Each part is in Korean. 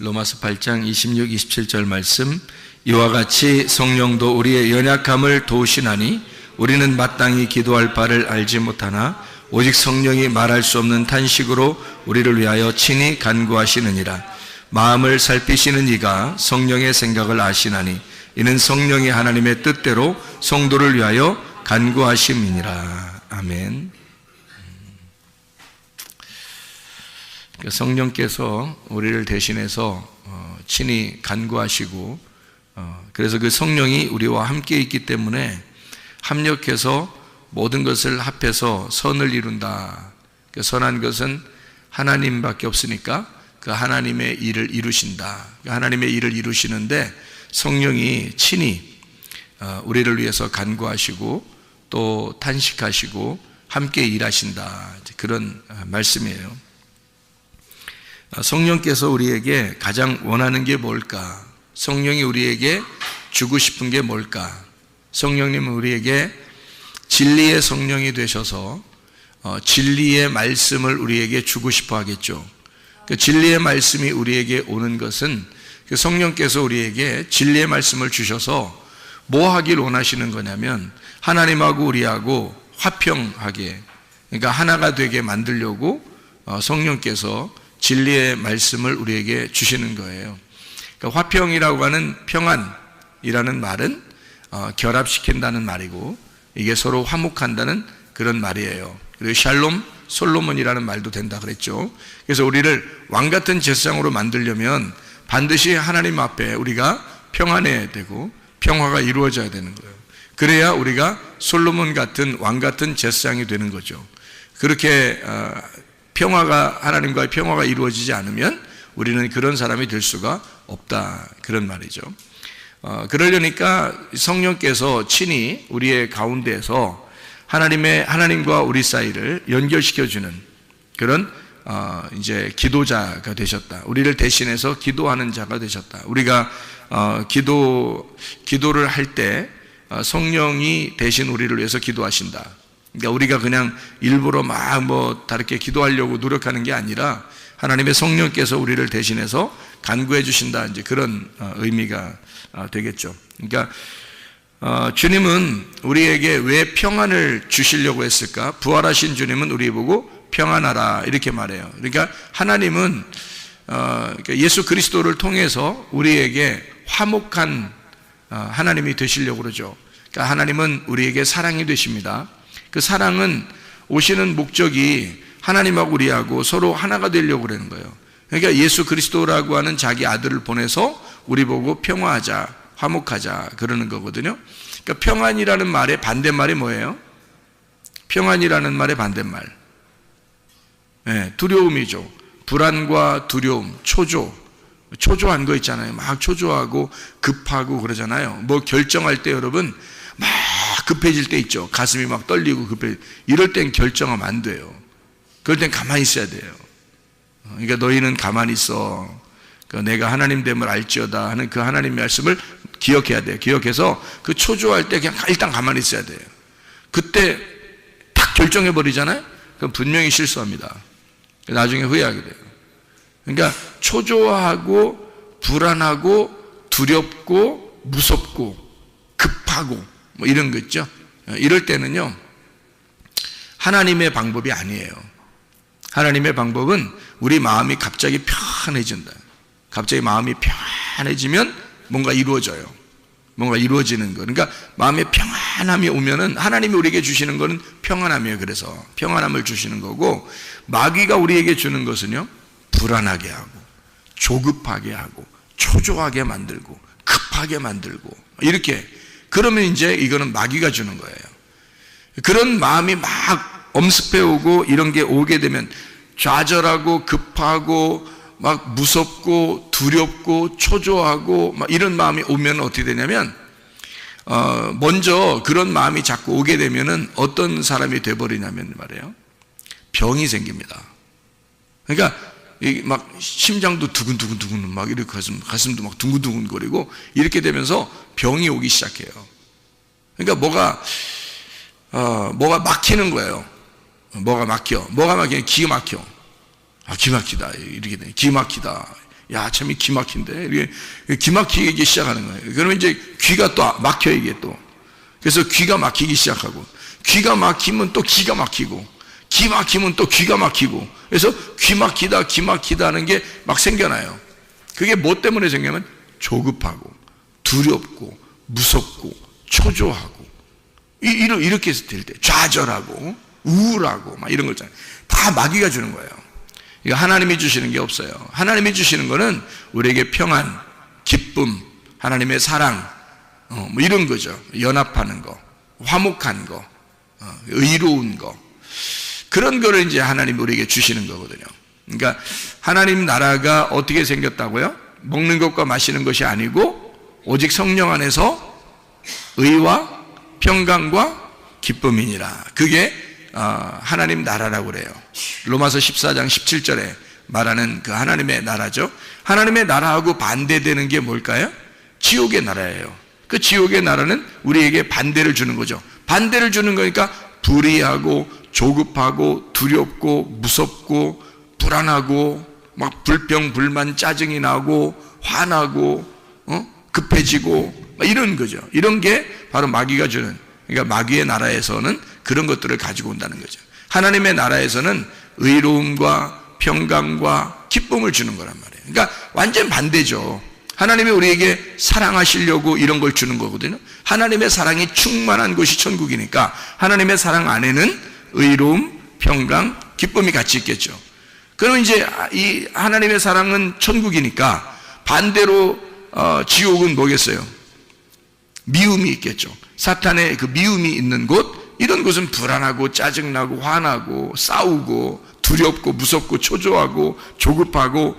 로마서 8장 26, 27절 말씀, 이와 같이 성령도 우리의 연약함을 도우시나니 우리는 마땅히 기도할 바를 알지 못하나 오직 성령이 말할 수 없는 탄식으로 우리를 위하여 친히 간구하시느니라. 마음을 살피시는 이가 성령의 생각을 아시나니 이는 성령이 하나님의 뜻대로 성도를 위하여 간구하심이니라. 아멘. 성령께서 우리를 대신해서 친히 간구하시고, 그래서 그 성령이 우리와 함께 있기 때문에 합력해서 모든 것을 합해서 선을 이룬다. 그 선한 것은 하나님밖에 없으니까 그 하나님의 일을 이루신다. 하나님의 일을 이루시는데 성령이 친히 우리를 위해서 간구하시고 또 탄식하시고 함께 일하신다. 그런 말씀이에요. 성령께서 우리에게 가장 원하는 게 뭘까? 성령이 우리에게 주고 싶은 게 뭘까? 성령님은 우리에게 진리의 성령이 되셔서 진리의 말씀을 우리에게 주고 싶어 하겠죠. 그 진리의 말씀이 우리에게 오는 것은 그 성령께서 우리에게 진리의 말씀을 주셔서 뭐 하길 원하시는 거냐면 하나님하고 우리하고 화평하게, 그러니까 하나가 되게 만들려고 성령께서 진리의 말씀을 우리에게 주시는 거예요. 그러니까 화평이라고 하는 평안이라는 말은 결합시킨다는 말이고, 이게 서로 화목한다는 그런 말이에요. 그리고 샬롬, 솔로몬이라는 말도 된다 그랬죠. 그래서 우리를 왕같은 제사장으로 만들려면 반드시 하나님 앞에 우리가 평안해야 되고 평화가 이루어져야 되는 거예요. 그래야 우리가 솔로몬 같은 왕 같은 제사장이 되는 거죠. 그렇게 하나님과의 평화가 이루어지지 않으면 우리는 그런 사람이 될 수가 없다, 그런 말이죠. 그러려니까 성령께서 친히 우리의 가운데에서 하나님과 우리 사이를 연결시켜주는 그런 이제 기도자가 되셨다. 우리를 대신해서 기도하는 자가 되셨다. 우리가 기도를 할 때 성령이 대신 우리를 위해서 기도하신다. 그러니까 우리가 그냥 일부러 다르게 기도하려고 노력하는 게 아니라 하나님의 성령께서 우리를 대신해서 간구해 주신다, 이제 그런 의미가 되겠죠. 그러니까 주님은 우리에게 왜 평안을 주시려고 했을까? 부활하신 주님은 우리 보고 평안하라 이렇게 말해요. 그러니까 하나님은 예수 그리스도를 통해서 우리에게 화목한 하나님이 되시려고 그러죠. 그러니까 하나님은 우리에게 사랑이 되십니다. 그 사랑은 오시는 목적이 하나님하고 우리하고 서로 하나가 되려고 그러는 거예요. 그러니까 예수 그리스도라고 하는 자기 아들을 보내서 우리 보고 평화하자, 화목하자 그러는 거거든요. 그러니까 평안이라는 말의 반대말이 뭐예요? 평안이라는 말의 반대말, 두려움이죠. 불안과 두려움, 초조한 거 있잖아요. 막 초조하고 급하고 그러잖아요. 뭐 결정할 때 여러분 막 급해질 때 있죠. 가슴이 막 떨리고 이럴 땐 결정하면 안 돼요. 그럴 땐 가만히 있어야 돼요. 그러니까 너희는 가만히 있어. 내가 하나님 됨을 알지어다 하는 그 하나님 말씀을 기억해야 돼요. 기억해서 그 초조할 때 그냥 일단 가만히 있어야 돼요. 그때 딱 결정해버리잖아요. 그럼 분명히 실수합니다. 나중에 후회하게 돼요. 그러니까 초조하고 불안하고 두렵고 무섭고 급하고 뭐 이런 거 있죠. 이럴 때는요, 하나님의 방법이 아니에요. 하나님의 방법은 우리 마음이 갑자기 편해진다. 갑자기 마음이 편해지면 뭔가 이루어져요. 뭔가 이루어지는 거. 그러니까 마음에 평안함이 오면은 하나님이 우리에게 주시는 거는 평안함이에요. 그래서 평안함을 주시는 거고, 마귀가 우리에게 주는 것은요, 불안하게 하고 조급하게 하고 초조하게 만들고 급하게 만들고 이렇게. 그러면 이제 이거는 마귀가 주는 거예요. 그런 마음이 막 엄습해 오고 이런 게 오게 되면 좌절하고 급하고 막 무섭고 두렵고 초조하고 막 이런 마음이 오면 어떻게 되냐면 먼저 그런 마음이 자꾸 오게 되면은 어떤 사람이 돼버리냐면 말이에요, 병이 생깁니다. 그러니까 막 심장도 두근두근두근 막 이렇게 가슴도 막 둥근둥근거리고 이렇게 되면서 병이 오기 시작해요. 그러니까 뭐가 막히는 거예요. 뭐가 막히면 기가 막혀. 아, 기막히다. 이렇게 돼. 기막히다. 야, 참, 기막힌데. 이렇게 기막히기 시작하는 거예요. 그러면 이제 귀가 또 막혀, 이게 또. 그래서 귀가 막히기 시작하고, 귀가 막히면 또 기가 막히고, 기 막히면 또 귀가 막히고, 그래서 귀 막히다 하는 게 막 생겨나요. 그게 뭐 때문에 생기냐면 조급하고, 두렵고, 무섭고, 초조하고, 이렇게 해서 될 때, 좌절하고, 우울하고, 막 이런 거 있잖아요. 다 마귀가 주는 거예요. 이거 하나님이 주시는 게 없어요. 하나님이 주시는 거는 우리에게 평안, 기쁨, 하나님의 사랑, 뭐 이런 거죠. 연합하는 거, 화목한 거, 의로운 거. 그런 거를 이제 하나님이 우리에게 주시는 거거든요. 그러니까 하나님 나라가 어떻게 생겼다고요? 먹는 것과 마시는 것이 아니고 오직 성령 안에서 의와 평강과 기쁨이니라. 그게 하나님 나라라고 그래요. 로마서 14장 17절에 말하는 그 하나님의 나라죠. 하나님의 나라하고 반대되는 게 뭘까요? 지옥의 나라예요. 그 지옥의 나라는 우리에게 반대를 주는 거죠. 반대를 주는 거니까 불의하고 조급하고 두렵고 무섭고 불안하고 막 불평 불만 짜증이 나고 화나고 급해지고 이런 거죠. 이런 게 바로 마귀가 주는, 그러니까 마귀의 나라에서는 그런 것들을 가지고 온다는 거죠. 하나님의 나라에서는 의로움과 평강과 기쁨을 주는 거란 말이에요. 그러니까 완전 반대죠. 하나님이 우리에게 사랑하시려고 이런 걸 주는 거거든요. 하나님의 사랑이 충만한 곳이 천국이니까 하나님의 사랑 안에는 의로움, 평강, 기쁨이 같이 있겠죠. 그러면 이제 이 하나님의 사랑은 천국이니까 반대로 지옥은 뭐겠어요? 미움이 있겠죠. 사탄의 그 미움이 있는 곳, 이런 곳은 불안하고 짜증나고 화나고 싸우고 두렵고 무섭고 초조하고 조급하고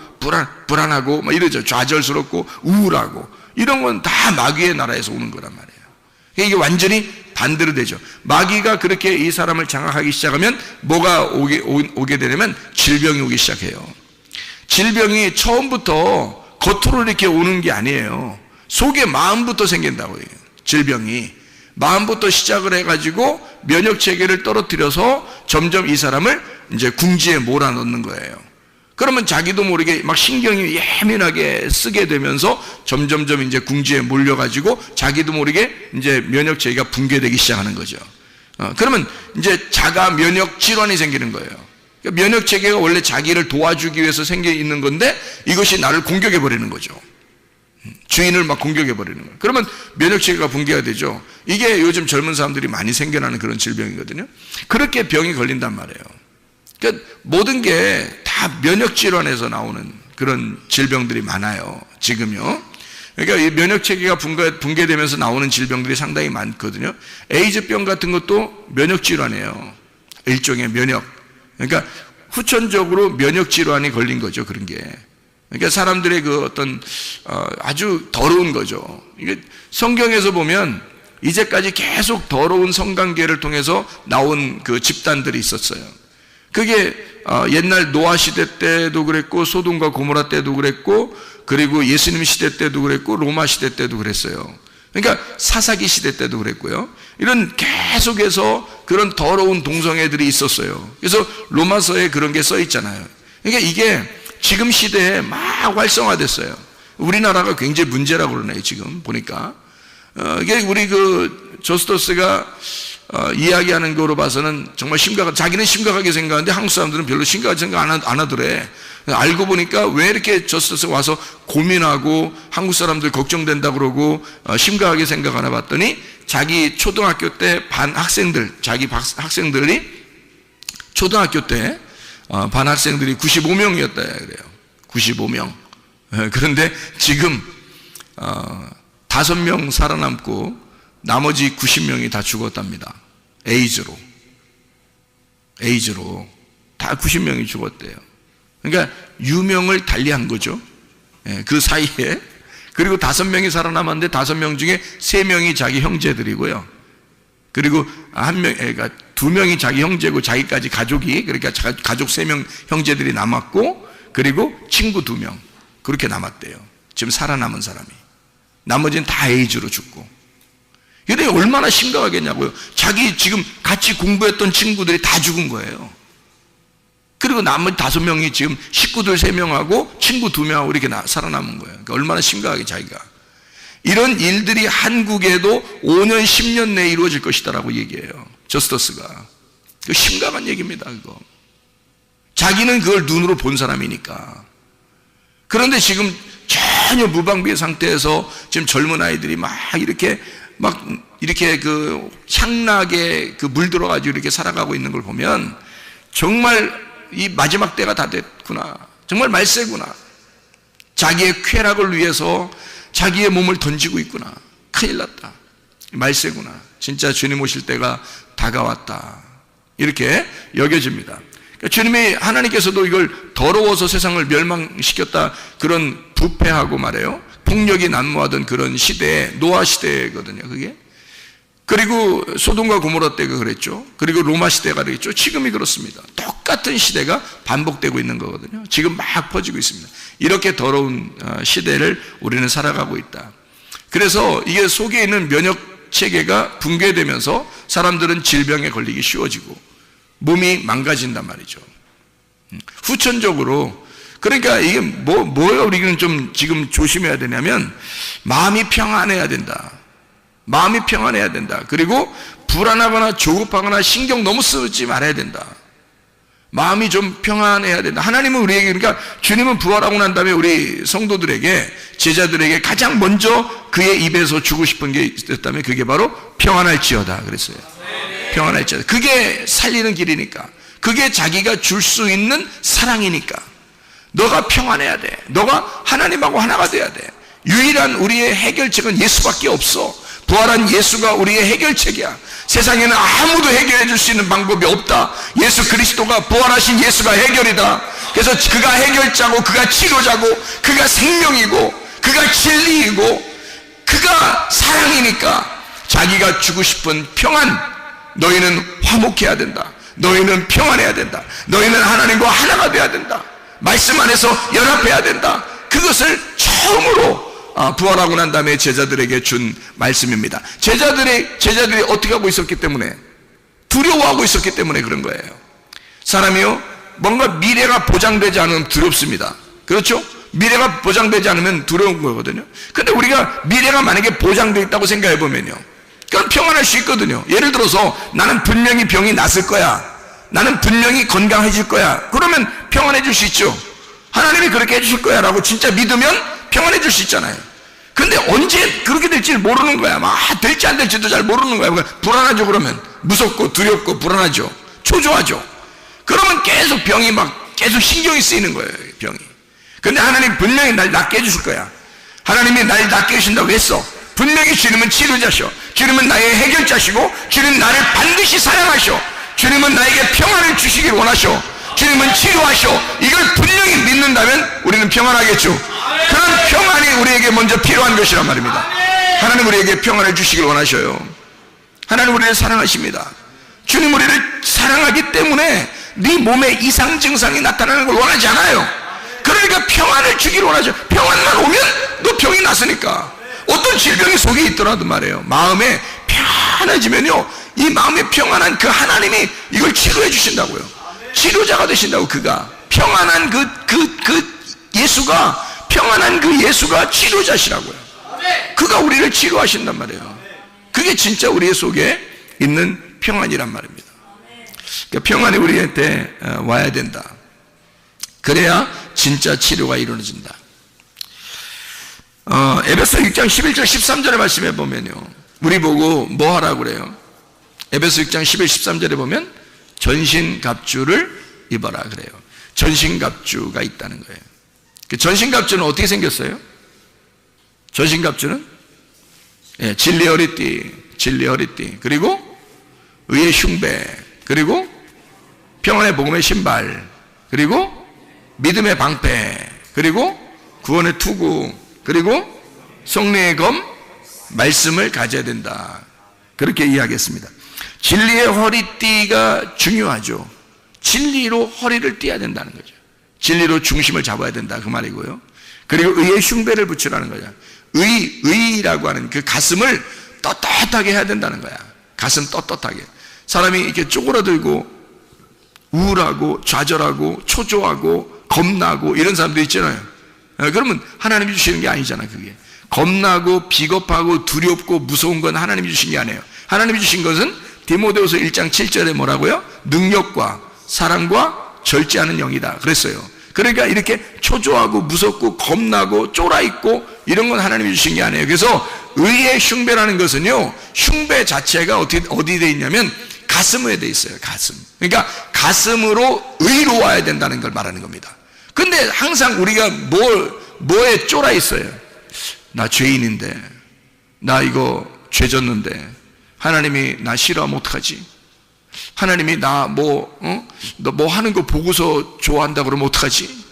불안하고 막 이러죠. 좌절스럽고 우울하고 이런 건 다 마귀의 나라에서 오는 거란 말이에요. 이게 완전히 반대로 되죠. 마귀가 그렇게 이 사람을 장악하기 시작하면 뭐가 오게 되냐면 질병이 오기 시작해요. 질병이 처음부터 겉으로 이렇게 오는 게 아니에요. 속에 마음부터 생긴다고 해요. 질병이 마음부터 시작을 해가지고 면역 체계를 떨어뜨려서 점점 이 사람을 이제 궁지에 몰아넣는 거예요. 그러면 자기도 모르게 막 신경이 예민하게 쓰게 되면서 점점점 이제 궁지에 몰려가지고 자기도 모르게 이제 면역 체계가 붕괴되기 시작하는 거죠. 그러면 이제 자가 면역 질환이 생기는 거예요. 그러니까 면역 체계가 원래 자기를 도와주기 위해서 생겨 있는 건데 이것이 나를 공격해 버리는 거죠. 주인을 막 공격해 버리는 거예요. 그러면 면역 체계가 붕괴가 되죠. 이게 요즘 젊은 사람들이 많이 생겨나는 그런 질병이거든요. 그렇게 병이 걸린단 말이에요. 그러니까 모든 게 다 면역 질환에서 나오는 그런 질병들이 많아요. 지금요. 그러니까 이 면역 체계가 붕괴되면서 나오는 질병들이 상당히 많거든요. 에이즈병 같은 것도 면역 질환이에요. 일종의 면역. 그러니까 후천적으로 면역 질환이 걸린 거죠. 그런 게. 그러니까 사람들의 그 어떤 아주 더러운 거죠. 이게 성경에서 보면 이제까지 계속 더러운 성관계를 통해서 나온 그 집단들이 있었어요. 그게 옛날 노아 시대 때도 그랬고 소돔과 고모라 때도 그랬고 그리고 예수님 시대 때도 그랬고 로마 시대 때도 그랬어요. 그러니까 사사기 시대 때도 그랬고요. 이런 계속해서 그런 더러운 동성애들이 있었어요. 그래서 로마서에 그런 게 써 있잖아요. 그러니까 이게 지금 시대에 막 활성화됐어요. 우리나라가 굉장히 문제라고 그러네요. 지금 보니까 이게 우리 그 조스토스가 이야기하는 거로 봐서는 정말 자기는 심각하게 생각하는데 한국 사람들은 별로 심각하게 생각 안 하더래. 알고 보니까 왜 이렇게 저스터스가 와서 고민하고 한국 사람들 걱정된다 그러고 심각하게 생각하나 봤더니 자기 초등학교 때 반 학생들, 자기 학생들이 초등학교 때 반 학생들이 95명이었다 그래요. 95명. 그런데 지금 5명 살아남고 나머지 90명이 다 죽었답니다. 에이즈로 다 90명이 죽었대요. 그러니까 유명을 달리한 거죠. 그 사이에. 그리고 5명이 살아남았는데 5명 중에 3명이 자기 형제들이고요. 그리고 그러니까 2명이 자기 형제고 자기까지 가족이, 그러니까 가족 3명 형제들이 남았고, 그리고 친구 2명 그렇게 남았대요. 지금 살아남은 사람이. 나머지는 다 에이즈로 죽고. 이게 얼마나 심각하겠냐고요. 자기 지금 같이 공부했던 친구들이 다 죽은 거예요. 그리고 나머지 5명이 지금 식구들 3명하고 친구 2명하고 이렇게 살아남은 거예요. 그러니까 얼마나 심각하게 자기가. 이런 일들이 한국에도 5년, 10년 내에 이루어질 것이다라고 얘기해요. 저스터스가. 심각한 얘기입니다, 그거. 자기는 그걸 눈으로 본 사람이니까. 그런데 지금 전혀 무방비의 상태에서 지금 젊은 아이들이 막 이렇게 그 향락에 그 물들어가지고 이렇게 살아가고 있는 걸 보면 정말 이 마지막 때가 다 됐구나. 정말 말세구나. 자기의 쾌락을 위해서 자기의 몸을 던지고 있구나. 큰일 났다. 말세구나. 진짜 주님 오실 때가 다가왔다. 이렇게 여겨집니다. 그러니까 주님이, 하나님께서도 이걸 더러워서 세상을 멸망시켰다. 그런 부패하고 말해요. 폭력이 난무하던 그런 시대에, 노아 시대거든요, 그게. 그리고 소돔과 고모라 때가 그랬죠. 그리고 로마 시대가 그랬죠. 지금이 그렇습니다. 똑같은 시대가 반복되고 있는 거거든요. 지금 막 퍼지고 있습니다. 이렇게 더러운 시대를 우리는 살아가고 있다. 그래서 이게 속에 있는 면역 체계가 붕괴되면서 사람들은 질병에 걸리기 쉬워지고 몸이 망가진단 말이죠. 후천적으로. 그러니까 이게 뭐가 우리는 좀 지금 조심해야 되냐면, 마음이 평안해야 된다. 마음이 평안해야 된다. 그리고 불안하거나 조급하거나 신경 너무 쓰지 말아야 된다. 마음이 좀 평안해야 된다. 하나님은 우리에게, 그러니까 주님은 부활하고 난 다음에 우리 성도들에게, 제자들에게 가장 먼저 그의 입에서 주고 싶은 게 있었다면 그게 바로 평안할지어다 그랬어요. 평안할지어다. 그게 살리는 길이니까. 그게 자기가 줄 수 있는 사랑이니까. 너가 평안해야 돼. 너가 하나님하고 하나가 돼야 돼. 유일한 우리의 해결책은 예수밖에 없어. 부활한 예수가 우리의 해결책이야. 세상에는 아무도 해결해 줄 수 있는 방법이 없다. 예수 그리스도가, 부활하신 예수가 해결이다. 그래서 그가 해결자고, 그가 치료자고, 그가 생명이고, 그가 진리이고, 그가 사랑이니까 자기가 주고 싶은 평안, 너희는 화목해야 된다. 너희는 평안해야 된다. 너희는 하나님과 하나가 돼야 된다. 말씀 안에서 연합해야 된다. 그것을 처음으로 부활하고 난 다음에 제자들에게 준 말씀입니다. 제자들이 어떻게 하고 있었기 때문에, 두려워하고 있었기 때문에 그런 거예요. 사람이요, 뭔가 미래가 보장되지 않으면 두렵습니다. 그렇죠? 미래가 보장되지 않으면 두려운 거거든요. 근데 우리가 미래가 만약에 보장되어 있다고 생각해 보면요, 그럼 평안할 수 있거든요. 예를 들어서 나는 분명히 병이 났을 거야. 나는 분명히 건강해질 거야. 그러면 평안해질 수 있죠. 하나님이 그렇게 해주실 거야 라고 진짜 믿으면 평안해질 수 있잖아요. 근데 언제 그렇게 될지 모르는 거야. 될지 안 될지도 잘 모르는 거야. 불안하죠. 그러면 무섭고 두렵고 불안하죠. 초조하죠. 그러면 계속 병이 계속 신경이 쓰이는 거예요, 병이. 근데 하나님 분명히 날 낫게 해주실 거야. 하나님이 날 낫게 해주신다고 했어. 분명히 주님은 치료자셔. 주님은 나의 해결자시고, 주님은 나를 반드시 사랑하셔. 주님은 나에게 평안을 주시길 원하셔. 주님은 치료하셔. 이걸 분명히 믿는다면 우리는 평안하겠죠. 그런 평안이 우리에게 먼저 필요한 것이란 말입니다. 하나님 우리에게 평안을 주시길 원하셔요. 하나님 우리를 사랑하십니다. 주님 우리를 사랑하기 때문에 네 몸에 이상 증상이 나타나는 걸 원하지 않아요. 그러니까 평안을 주기를 원하죠. 평안만 오면 너 병이 났으니까. 어떤 질병이 속에 있더라도 말이에요, 마음에 편해지면요, 이 마음에 평안한 그 하나님이 이걸 치료해 주신다고요. 치료자가 되신다고. 그가 평안한 예수가, 평안한 그 예수가 치료자시라고요. 그가 우리를 치료하신단 말이에요. 그게 진짜 우리 속에 있는 평안이란 말입니다. 그러니까 평안이 우리한테 와야 된다. 그래야 진짜 치료가 이루어진다. 에베소 6장 11절 13절의 말씀에 보면요, 우리 보고 뭐 하라고 그래요? 에베소 6장 11, 13절에 보면 전신갑주를 입어라 그래요. 전신갑주가 있다는 거예요. 그 전신갑주는 어떻게 생겼어요? 전신갑주는 진리 허리띠, 그리고 의의 흉배, 그리고 평안의 복음의 신발, 그리고 믿음의 방패, 그리고 구원의 투구, 그리고 성령의 검, 말씀을 가져야 된다. 그렇게 이야기했습니다. 진리의 허리띠가 중요하죠. 진리로 허리를 띠어야 된다는 거죠. 진리로 중심을 잡아야 된다 그 말이고요. 그리고 의의 흉배를 붙이라는 거죠. 의라고 하는 그 가슴을 떳떳하게 해야 된다는 거야. 가슴 떳떳하게. 사람이 이렇게 쪼그라들고 우울하고 좌절하고 초조하고 겁나고 이런 사람도 있잖아요. 그러면 하나님이 주시는 게 아니잖아. 그게 겁나고 비겁하고 두렵고 무서운 건 하나님이 주신 게 아니에요. 하나님이 주신 것은 디모데후서 1장 7절에 뭐라고요? 능력과 사랑과 절제하는 영이다 그랬어요. 그러니까 이렇게 초조하고 무섭고 겁나고 쫄아있고 이런 건 하나님이 주신 게 아니에요. 그래서 의의 흉배라는 것은요, 흉배 자체가 어디 돼 있냐면 가슴에 돼 있어요. 가슴. 그러니까 가슴으로 의로워야 된다는 걸 말하는 겁니다. 근데 항상 우리가 뭐에 쫄아 있어요? 나 죄인인데, 나 이거 죄 졌는데 하나님이 나 싫어하면 어떡하지? 하나님이 나 너 뭐 하는 거 보고서 좋아한다 그러면 어떡하지?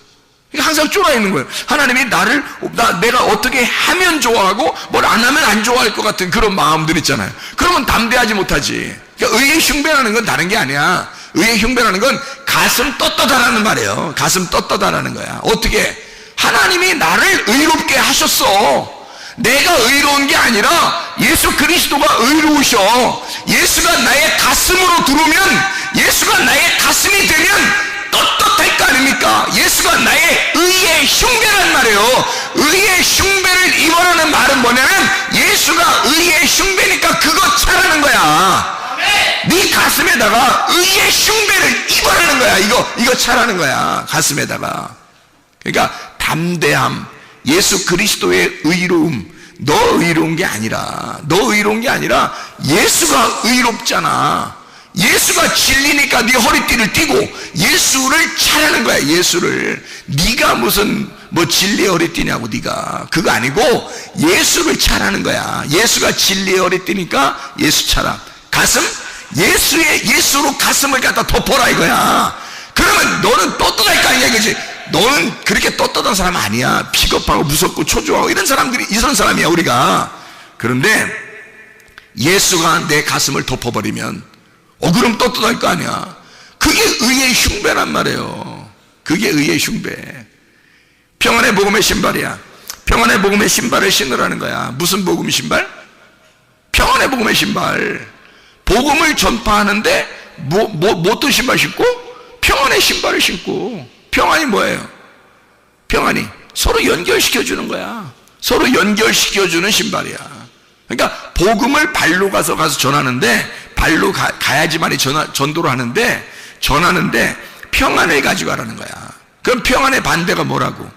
그러니까 항상 쫄아 있는 거예요. 하나님이 내가 어떻게 하면 좋아하고 뭘 안 하면 안 좋아할 것 같은 그런 마음들 있잖아요. 그러면 담대하지 못하지. 그러니까 의의 흉배라는 건 다른 게 아니야. 의의 흉배라는 건 가슴 떳떳하라는 말이에요. 가슴 떳떳하라는 거야. 어떻게? 하나님이 나를 의롭게 하셨어. 내가 의로운 게 아니라 예수 그리스도가 의로우셔. 예수가 나의 가슴으로 들어오면, 예수가 나의 가슴이 되면 떳떳할 거 아닙니까? 예수가 나의 의의 흉배란 말이에요. 의의 흉배를 입어라는 말은 뭐냐면 예수가 의의 흉배니까 그거 차라는 거야. 네 가슴에다가 의의 흉배를 입어라는 거야. 이거 차라는 거야. 가슴에다가. 그러니까 담대함, 예수 그리스도의 의로움. 너 의로운 게 아니라 예수가 의롭잖아. 예수가 진리니까 네 허리띠를 띠고 예수를 차라는 거야. 예수를. 네가 무슨 진리의 허리띠냐고. 네가 그거 아니고 예수를 차라는 거야. 예수가 진리의 허리띠니까 예수 차라. 가슴, 예수로 가슴을 갖다 덮어라 이거야. 그러면 너는 떳떳할 거 아니야, 그지? 너는 그렇게 떳떳한 사람 아니야. 비겁하고 무섭고 초조하고 이런 사람이야 우리가. 그런데 예수가 내 가슴을 덮어버리면 그럼 떳떳할 거 아니야. 그게 의의 흉배란 말이에요. 그게 의의 흉배. 평안의 복음의 신발이야. 평안의 복음의 신발을 신으라는 거야. 무슨 복음 신발? 평안의 복음의 신발. 복음을 전파하는데 어떤 신발 신고? 평안의 신발을 신고. 평안이 뭐예요? 평안이 서로 연결시켜주는 거야. 서로 연결시켜주는 신발이야. 그러니까 복음을 발로 가서 전하는데, 발로 가야지만이 전도를 전하는데 평안을 가지고 가라는 거야. 그럼 평안의 반대가 뭐라고?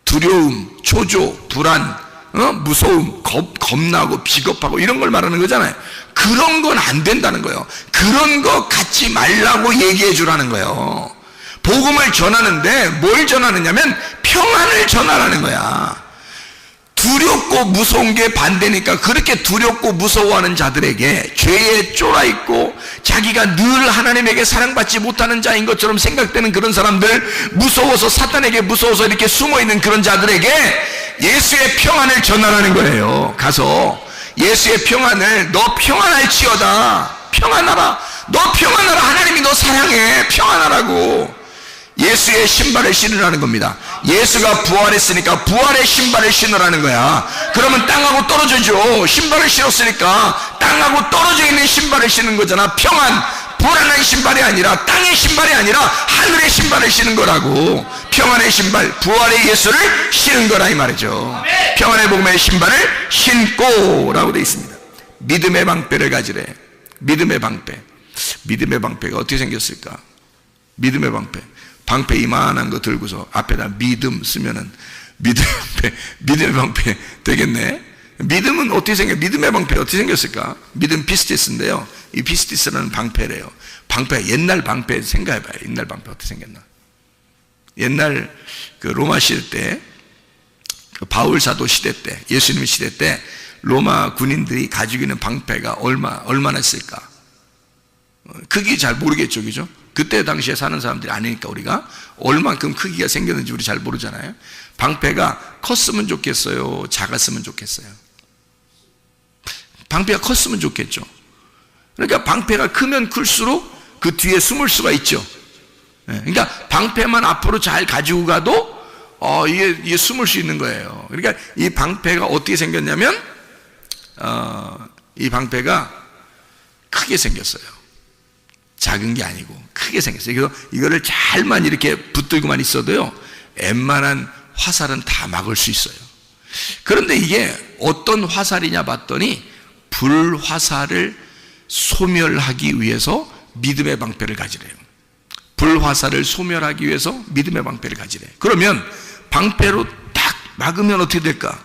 두려움, 초조, 불안, 무서움, 겁나고 비겁하고 이런 걸 말하는 거잖아요. 그런 건 안 된다는 거예요. 그런 거 갖지 말라고 얘기해 주라는 거예요. 복음을 전하는데 뭘 전하느냐면 평안을 전하라는 거야. 두렵고 무서운 게 반대니까 그렇게 두렵고 무서워하는 자들에게, 죄에 쫄아있고 자기가 늘 하나님에게 사랑받지 못하는 자인 것처럼 생각되는 그런 사람들, 무서워서 사탄에게 무서워서 이렇게 숨어있는 그런 자들에게 예수의 평안을 전하라는 거예요. 가서 예수의 평안을, 너 평안할지어다, 평안하라, 너 평안하라, 하나님이 너 사랑해, 평안하라고. 예수의 신발을 신으라는 겁니다. 예수가 부활했으니까 부활의 신발을 신으라는 거야. 그러면 땅하고 떨어져죠. 신발을 신었으니까 땅하고 떨어져 있는 신발을 신는 거잖아. 평안, 불안한 신발이 아니라, 땅의 신발이 아니라 하늘의 신발을 신은 거라고. 평안의 신발, 부활의 예수를 신은 거라 이 말이죠. 평안의 복음의 신발을 신고 라고 되어 있습니다. 믿음의 방패를 가지래. 믿음의 방패. 믿음의 방패가 어떻게 생겼을까? 믿음의 방패. 방패 이만한 거 들고서 앞에다 믿음 쓰면은 믿음의 방패 되겠네. 믿음은 어떻게 믿음의 방패 어떻게 생겼을까? 믿음 피스티스인데요. 이 피스티스라는 방패래요. 방패, 옛날 방패 생각해봐요. 옛날 방패 어떻게 생겼나? 옛날 그 로마 시대 때, 그 바울 사도 시대 때, 예수님 시대 때 로마 군인들이 가지고 있는 방패가 얼마나 있을까? 크기 잘 모르겠죠, 그죠? 그때 당시에 사는 사람들이 아니니까 우리가 얼만큼 크기가 생겼는지 우리 잘 모르잖아요. 방패가 컸으면 좋겠어요? 작았으면 좋겠어요? 방패가 컸으면 좋겠죠. 그러니까 방패가 크면 클수록 그 뒤에 숨을 수가 있죠. 그러니까 방패만 앞으로 잘 가지고 가도 이게 숨을 수 있는 거예요. 그러니까 이 방패가 어떻게 생겼냐면 이 방패가 크게 생겼어요. 작은 게 아니고 크게 생겼어요. 그래서 이거를 잘만 이렇게 붙들고만 있어도요, 웬만한 화살은 다 막을 수 있어요. 그런데 이게 어떤 화살이냐 봤더니 불화살을 소멸하기 위해서 믿음의 방패를 가지래요. 불화살을 소멸하기 위해서 믿음의 방패를 가지래요. 그러면 방패로 딱 막으면 어떻게 될까?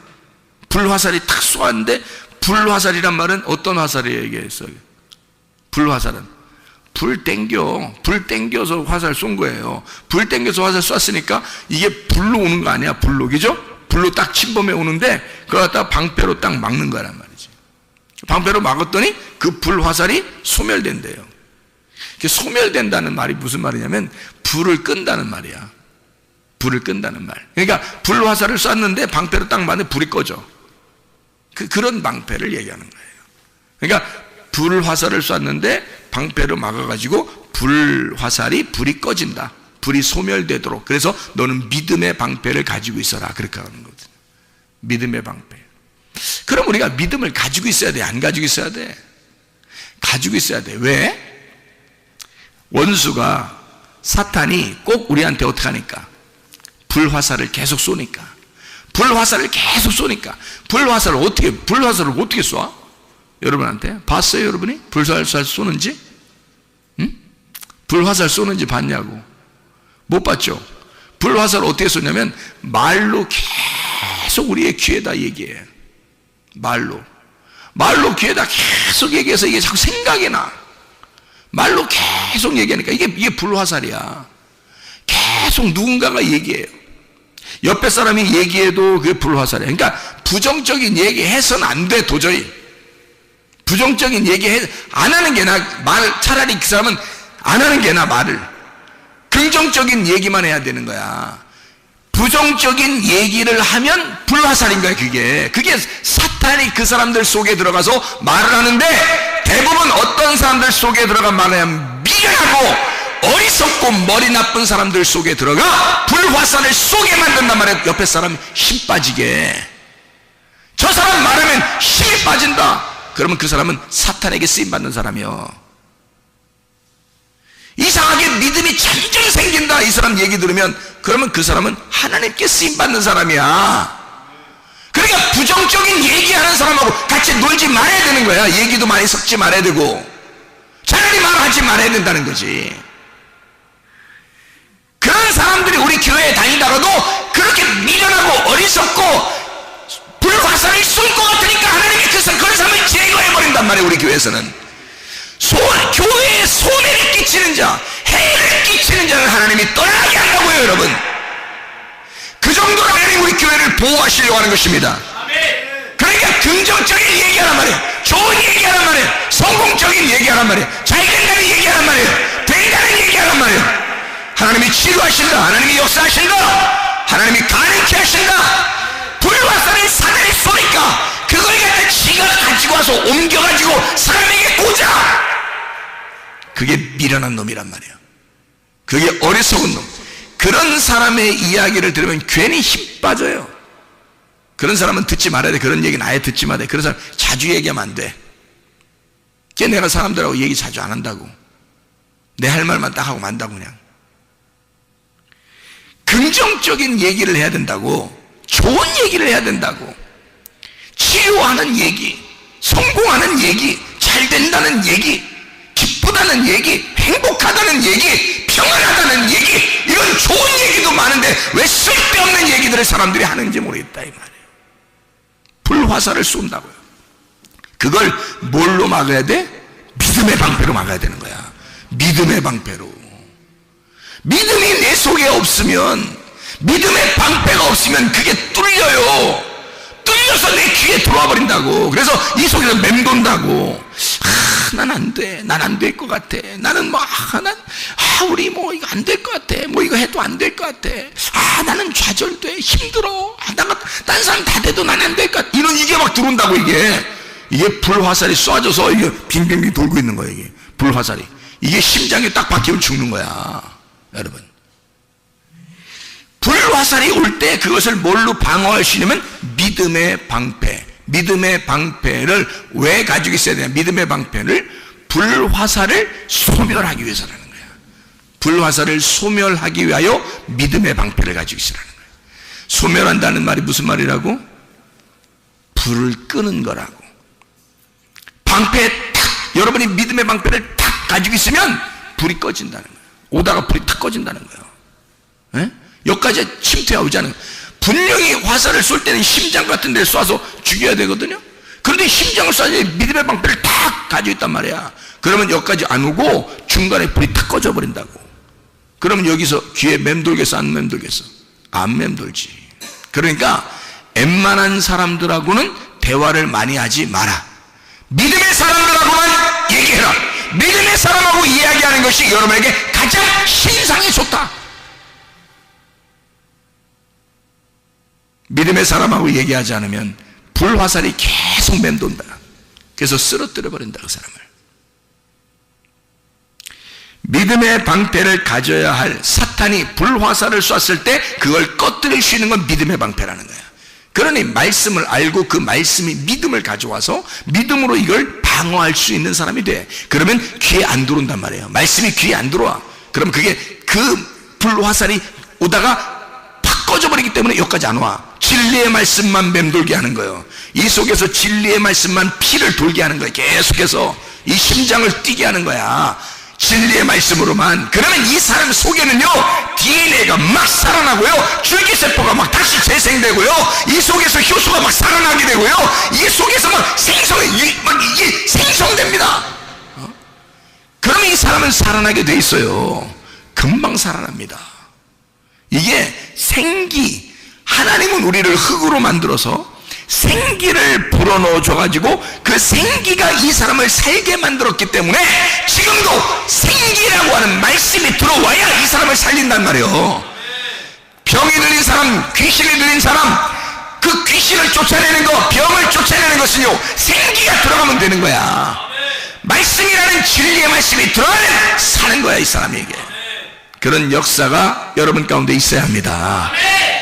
불화살이 탁 쏘았는데, 불화살이란 말은 어떤 화살이에요? 이게 불화살은 불 땡겨서 화살 쏜 거예요. 불 땡겨서 화살 쐈으니까 이게 불로 오는 거 아니야? 불로, 그죠? 불로 딱 침범해 오는데 그걸 갖다가 방패로 딱 막는 거란 말이지. 방패로 막았더니 그 불화살이 소멸된대요. 소멸된다는 말이 무슨 말이냐면 불을 끈다는 말이야. 불을 끈다는 말. 그러니까 불화살을 쐈는데 방패로 딱 맞는데 불이 꺼져. 그런 방패를 얘기하는 거예요. 그러니까 불화살을 쐈는데 방패로 막아가지고 불이 꺼진다. 불이 소멸되도록. 그래서 너는 믿음의 방패를 가지고 있어라. 그렇게 하는 거거든. 믿음의 방패. 그럼 우리가 믿음을 가지고 있어야 돼? 안 가지고 있어야 돼? 가지고 있어야 돼. 왜? 원수가, 사탄이 꼭 우리한테 어떻게 하니까? 불화살을 계속 쏘니까. 불화살을 어떻게 쏴? 여러분한테 봤어요? 여러분이 불화살 쏘는지? 응? 불화살 쏘는지 봤냐고? 못 봤죠? 불화살을 어떻게 쏘냐면 말로 계속 우리의 귀에다 얘기해. 말로 귀에다 계속 얘기해서 이게 자꾸 생각이 나. 말로 계속 얘기하니까 이게 불화살이야. 계속 누군가가 얘기해요. 옆에 사람이 얘기해도 그게 불화살이야. 그러니까 부정적인 얘기 해서는 안 돼. 도저히 부정적인 얘기 안 하는 게 나. 차라리 그 사람은 안 하는 게 나. 말을 긍정적인 얘기만 해야 되는 거야. 부정적인 얘기를 하면 불화살인 거야. 그게 사탄이 그 사람들 속에 들어가서 말을 하는데, 대부분 어떤 사람들 속에 들어가 말하면 미련하고 어리석고 머리 나쁜 사람들 속에 들어가 불화살을 쏘게 만든단 말이야. 옆에 사람 힘 빠지게. 저 사람 말하면 힘이 빠진다. 그러면 그 사람은 사탄에게 쓰임받는 사람이요. 이상하게 믿음이 점점 생긴다. 이 사람 얘기 들으면, 그러면 그 사람은 하나님께 쓰임받는 사람이야. 그러니까 부정적인 얘기하는 사람하고 같이 놀지 말아야 되는 거야. 얘기도 많이 섞지 말아야 되고 차라리 말하지 말아야 된다는 거지. 그런 사람들이 우리 교회에 다니다가도 그렇게 미련하고 어리석고 불화살을 쏠 것 같으니까 하나님이 그런 사람을 제거해버린단 말이에요. 우리 교회에서는 교회에 손해를 끼치는 자, 해를 끼치는 자를 하나님이 떠나게 한다고요. 여러분, 그 정도로 하나님 우리 교회를 보호하시려고 하는 것입니다. 그러니까 긍정적인 얘기하란 말이에요. 좋은 얘기하란 말이에요. 성공적인 얘기하란 말이에요. 잘 된다는 얘기하란 말이에요. 된다는 얘기하란 말이에요. 하나님이 치료하신다. 하나님이 역사하신다. 하나님이 가능케 하신다. 불화살을 사단이 쏘니까 그걸 갖다 지가 가지고 와서 옮겨가지고 사람에게 꽂아. 그게 미련한 놈이란 말이에요. 그게 어리석은 놈. 그런 사람의 이야기를 들으면 괜히 힘 빠져요. 그런 사람은 듣지 말아야 돼. 그런 얘기는 아예 듣지 말아야 돼. 그런 사람 자주 얘기하면 안 돼. 걔 내가 사람들하고 얘기 자주 안 한다고. 내 할 말만 딱 하고 만다고. 그냥 긍정적인 얘기를 해야 된다고. 좋은 얘기를 해야 된다고. 치료하는 얘기, 성공하는 얘기, 잘 잘 된다는 얘기, 기쁘다는 얘기, 행복하다는 얘기, 평안하다는 얘기, 이런 좋은 얘기도 많은데 왜 쓸데없는 얘기들을 사람들이 하는지 모르겠다 이 말이에요. 불화살을 쏜다고요. 그걸 뭘로 막아야 돼? 믿음의 방패로 막아야 되는 거야. 믿음의 방패로. 믿음이 내 속에 없으면, 믿음의 방패가 없으면 그게 뚫려요. 뚫려서 내 귀에 들어와 버린다고. 그래서 이 속에서 맴돈다고. 난 안 돼. 난 안 될 것 같아. 나는 우리 이거 안 될 것 같아. 이거 해도 안 될 것 같아. 나는 좌절돼. 힘들어. 딴 사람 다 돼도 난 안 될 것 같아. 이게 막 들어온다고, 이게 불화살이 쏴져서 이게 빙빙빙 돌고 있는 거예요, 이게. 불화살이. 이게 심장에 딱 박히면 죽는 거야, 여러분. 불화살이 올 때 그것을 뭘로 방어할 수 있냐면 믿음의 방패. 믿음의 방패를 왜 가지고 있어야 되냐? 믿음의 방패를 불화살을 소멸하기 위해서라는 거야. 불화살을 소멸하기 위하여 믿음의 방패를 가지고 있으라는 거야. 소멸한다는 말이 무슨 말이라고? 불을 끄는 거라고. 방패에 탁, 여러분이 믿음의 방패를 탁 가지고 있으면 불이 꺼진다는 거야. 오다가 불이 탁 꺼진다는 거야. 여기까지 침투가 오지 않은 거야. 분명히 화살을 쏠 때는 심장 같은 데 쏴서 죽여야 되거든요. 그런데 심장을 쏴야지 믿음의 방패를 탁 가지고 있단 말이야. 그러면 여기까지 안 오고 중간에 불이 탁 꺼져 버린다고. 그러면 여기서 귀에 맴돌겠어, 안 맴돌겠어? 안 맴돌지. 그러니까 웬만한 사람들하고는 대화를 많이 하지 마라. 믿음의 사람들하고만 얘기해라. 믿음의 사람하고 이야기하는 것이 여러분에게 가장 신상에 좋다. 믿음의 사람하고 얘기하지 않으면 불화살이 계속 맴돈다. 그래서 쓰러뜨려 버린다, 그 사람을. 믿음의 방패를 가져야 할 사탄이 불화살을 쐈을 때 그걸 꺼뜨릴 수 있는 건 믿음의 방패라는 거야. 그러니 말씀을 알고 그 말씀이 믿음을 가져와서 믿음으로 이걸 방어할 수 있는 사람이 돼. 그러면 귀에 안 들어온단 말이에요. 말씀이 귀에 안 들어와. 그럼 그게 그 불화살이 오다가 팍 꺼져버리기 때문에 여기까지 안 와. 진리의 말씀만 맴돌게 하는 거예요. 이 속에서 진리의 말씀만 피를 돌게 하는 거예요. 계속해서 이 심장을 뛰게 하는 거야. 진리의 말씀으로만. 그러면 이 사람 속에는요, DNA가 막 살아나고요, 줄기세포가 막 다시 재생되고요, 이 속에서 효소가 막 살아나게 되고요, 이 속에서 막 이게 생성됩니다. 그러면 이 사람은 살아나게 돼 있어요. 금방 살아납니다. 이게 생기, 하나님은 우리를 흙으로 만들어서 생기를 불어넣어 줘가지고 그 생기가 이 사람을 살게 만들었기 때문에 지금도 생기라고 하는 말씀이 들어와야 이 사람을 살린단 말이에요. 병이 들린 사람, 귀신이 들린 사람, 그 귀신을 쫓아내는 것, 병을 쫓아내는 것은요, 생기가 들어가면 되는 거야. 말씀이라는 진리의 말씀이 들어가면 사는 거야, 이 사람에게. 그런 역사가 여러분 가운데 있어야 합니다.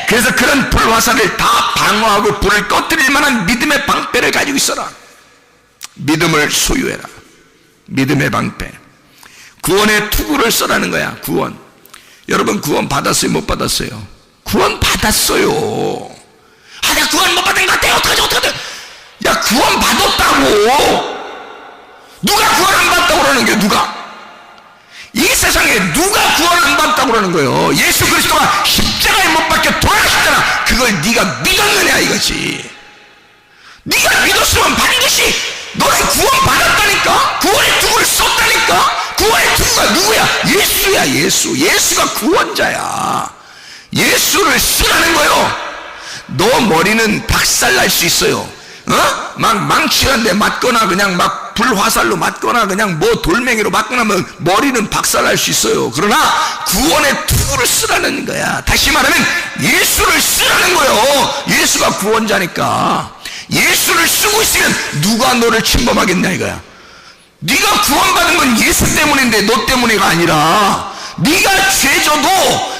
그래서 그런 불화살을 다 방어하고 불을 꺼뜨릴 만한 믿음의 방패를 가지고 있어라. 믿음을 소유해라. 믿음의 방패. 구원의 투구를 써라는 거야. 구원. 여러분 구원 받았어요, 못 받았어요? 구원 받았어요. 내가 구원 못 받은 것 같아. 어떡하지? 야, 구원 받았다고. 누가 구원 안 받았다고 그러는 거야? 누가? 이 세상에 누가 구원 안 받았다고 그러는 거예요? 예수 그리스도가 십자가에 못 박혀 돌아가셨잖아. 그걸 네가 믿었느냐 이거지. 네가 믿었으면 반드시 너는 구원 받았다니까. 구원의 투구를 썼다니까. 구원의 투구가 누구야? 예수야. 예수가 구원자야. 예수를 쓰라는 거예요. 너 머리는 박살날 수 있어요. 막 망치한데 맞거나 그냥 막 불화살로 맞거나 그냥 뭐 돌멩이로 맞거나 하면 머리는 박살날 수 있어요. 그러나 구원의 투구를 쓰라는 거야. 다시 말하면 예수를 쓰라는 거예요. 예수가 구원자니까. 예수를 쓰고 있으면 누가 너를 침범하겠냐 이거야. 네가 구원받은 건 예수 때문인데 너 때문이가 아니라, 네가 죄져도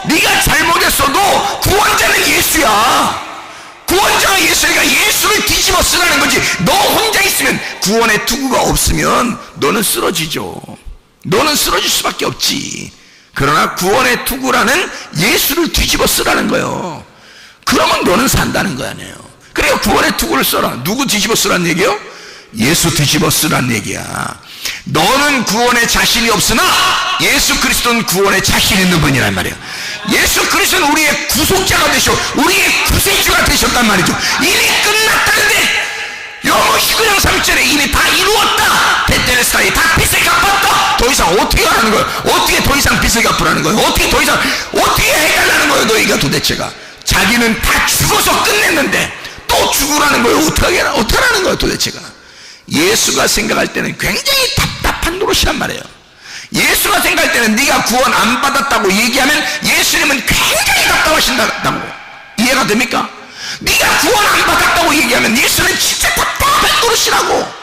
네가 잘못했어도 구원자는 예수야. 구원자가 예수니까 예수를 뒤집어 쓰라는 거지. 너 혼자 있으면, 구원의 투구가 없으면 너는 쓰러지죠. 너는 쓰러질 수밖에 없지. 그러나 구원의 투구라는 예수를 뒤집어 쓰라는 거예요. 그러면 너는 산다는 거 아니에요. 그래요. 구원의 투구를 써라. 누구 뒤집어 쓰라는 얘기요? 예수 뒤집어 쓰란 얘기야. 너는 구원에 자신이 없으나 예수 그리스도는 구원에 자신 있는 분이란 말이야. 예수 그리스도는 우리의 구속자가 되셔, 우리의 구세주가 되셨단 말이죠. 이미 끝났다는데 영어시 그냥 3절에 이미 다 이루었다, 테텔레스타이, 다 빚을 갚았다. 더 이상 어떻게 하라는 거야? 어떻게 더 이상 빚을 갚으라는 거야? 어떻게 더 이상 어떻게 해달라는 거야? 너희가 도대체가 자기는 다 죽어서 끝냈는데 또 죽으라는 거야. 어떻게 하라는 거야 도대체가? 예수가 생각할 때는 굉장히 답답한 노릇이란 말이에요. 예수가 생각할 때는 네가 구원 안 받았다고 얘기하면 예수님은 굉장히 답답하신다고. 이해가 됩니까? 네가 구원 안 받았다고 얘기하면 예수는 진짜 답답한 노릇이라고.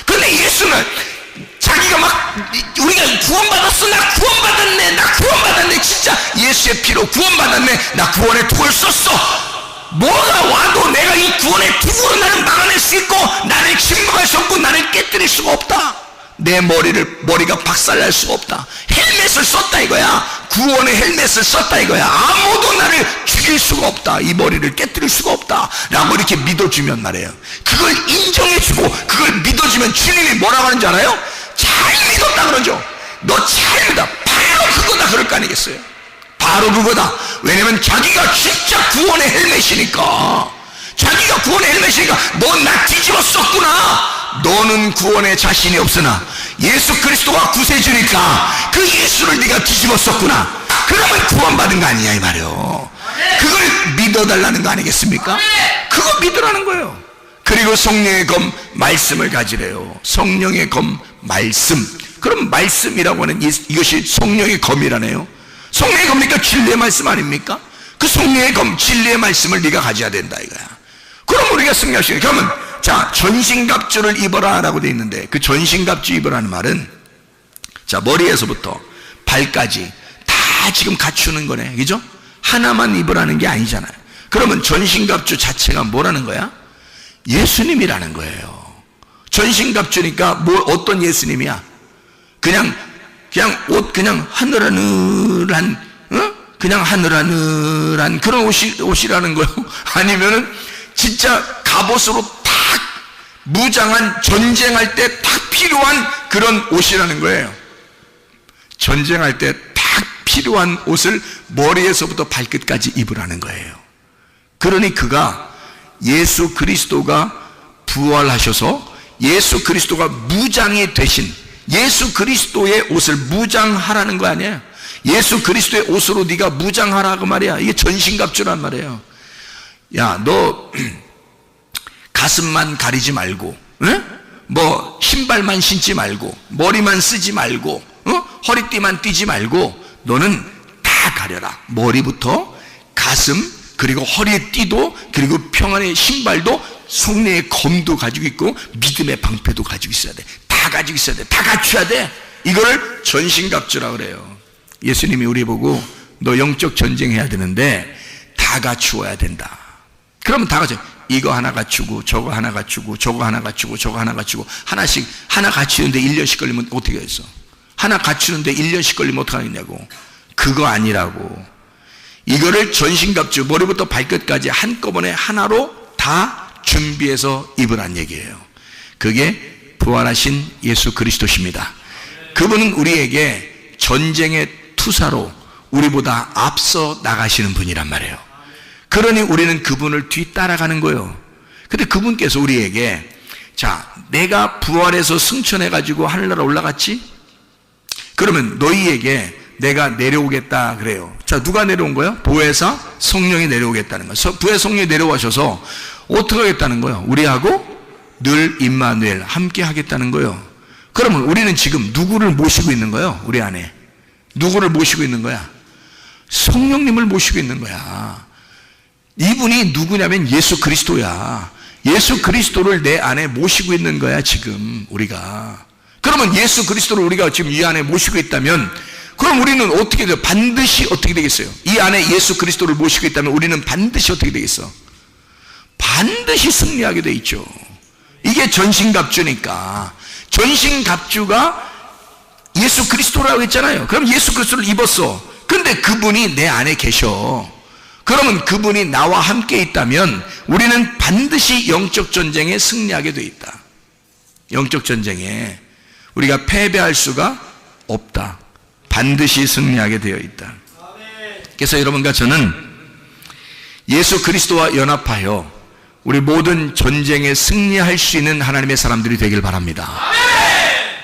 근데 예수는 자기가 막 우리가 구원받았어, 나 구원받았네, 나 구원받았네, 진짜 예수의 피로 구원받았네, 나 구원의 독을 썼어. 뭐가 와도 내가 이 구원의 투구로 나를 막아낼 수 있고 나를 침묵할 수 없고 나를 깨뜨릴 수가 없다. 내 머리가 박살날 수가 없다. 헬멧을 썼다 이거야. 구원의 헬멧을 썼다 이거야. 아무도 나를 죽일 수가 없다, 이 머리를 깨뜨릴 수가 없다 라고 이렇게 믿어주면 말이에요. 그걸 인정해주고 그걸 믿어주면 주님이 뭐라고 하는지 알아요? 잘 믿었다 그러죠. 너 잘 믿어, 바로 그거다 그럴 거 아니겠어요? 바로 그거다. 왜냐면 자기가 진짜 구원의 헬멧이니까. 자기가 구원의 헬멧이니까 너 나 뒤집어 썼구나. 너는 구원에 자신이 없으나 예수 그리스도가 구세주니까 그 예수를 네가 뒤집어 썼구나. 그러면 구원받은 거 아니냐 이 말이요. 그걸 믿어달라는 거 아니겠습니까? 그거 믿으라는 거예요. 그리고 성령의 검 말씀을 가지래요. 성령의 검 말씀. 그럼 말씀이라고 하는 이것이 성령의 검이라네요. 성령의 검이니까 진리의 말씀 아닙니까? 그 성령의 검 진리의 말씀을 네가 가져야 된다 이거야. 그럼 우리가 승리할 수 있는. 그러면 자, 전신갑주를 입어라 라고 되어 있는데 그 전신갑주 입으라는 말은 자, 머리에서부터 발까지 다 지금 갖추는 거네, 그죠? 하나만 입으라는 게 아니잖아요. 그러면 전신갑주 자체가 뭐라는 거야? 예수님이라는 거예요. 전신갑주니까 뭐 어떤 예수님이야? 그냥 옷 그냥 하늘하늘한, 그냥 하늘하늘한 그런 옷이라는 거요? 아니면은 진짜 갑옷으로 딱 무장한, 전쟁할 때 딱 필요한 그런 옷이라는 거예요. 전쟁할 때 딱 필요한 옷을 머리에서부터 발끝까지 입으라는 거예요. 그러니 그가 예수 그리스도가 부활하셔서 예수 그리스도가 무장이 되신 예수 그리스도의 옷을 무장하라는 거 아니에요? 예수 그리스도의 옷으로 네가 무장하라 그 말이야. 이게 전신갑주란 말이에요. 야, 너 가슴만 가리지 말고, 뭐 신발만 신지 말고, 머리만 쓰지 말고, 허리띠만 띠지 말고, 너는 다 가려라. 머리부터 가슴, 그리고 허리에 띠도, 그리고 평안의 신발도, 성령의 검도 가지고 있고 믿음의 방패도 가지고 있어야 돼. 다 가지고 있어야 돼. 다 갖춰야 돼. 이거를 전신갑주라 그래요. 예수님이 우리 보고 너 영적 전쟁해야 되는데 다 갖추어야 된다. 그러면 다 갖춰. 이거 하나 갖추고 저거 하나 갖추고 저거 하나 갖추고 저거 하나 갖추고 하나씩 하나 갖추는데 1년씩 걸리면 어떻게 했어? 하나 갖추는데 1년씩 걸리면 어떡하겠냐고. 그거 아니라고. 이거를 전신갑주 머리부터 발끝까지 한꺼번에 하나로 다 준비해서 입으란 얘기예요. 그게 부활하신 예수 그리스도십니다. 그분은 우리에게 전쟁의 투사로 우리보다 앞서 나가시는 분이란 말이에요. 그러니 우리는 그분을 뒤따라가는 거예요. 근데 그분께서 우리에게 자, 내가 부활해서 승천해가지고 하늘나라 올라갔지? 그러면 너희에게 내가 내려오겠다 그래요. 자, 누가 내려온 거예요? 보혜사 성령이 내려오겠다는 거예요. 보혜 성령이 내려와셔서 어떻게 하겠다는 거예요? 우리하고 늘 임마누엘 함께 하겠다는 거예요. 그러면 우리는 지금 누구를 모시고 있는 거예요? 우리 안에 누구를 모시고 있는 거야? 성령님을 모시고 있는 거야. 이분이 누구냐면 예수 그리스도야. 예수 그리스도를 내 안에 모시고 있는 거야 지금 우리가. 그러면 예수 그리스도를 우리가 지금 이 안에 모시고 있다면 그럼 우리는 어떻게 돼요? 반드시 어떻게 되겠어요? 이 안에 예수 그리스도를 모시고 있다면 우리는 반드시 어떻게 되겠어? 반드시 승리하게 돼 있죠. 이게 전신갑주니까. 전신갑주가 예수 그리스도라고 했잖아요. 그럼 예수 그리스도를 입었어. 근데 그분이 내 안에 계셔. 그러면 그분이 나와 함께 있다면 우리는 반드시 영적 전쟁에 승리하게 돼 있다. 영적 전쟁에 우리가 패배할 수가 없다. 반드시 승리하게 되어 있다. 그래서 여러분과 저는 예수 그리스도와 연합하여 우리 모든 전쟁에 승리할 수 있는 하나님의 사람들이 되길 바랍니다.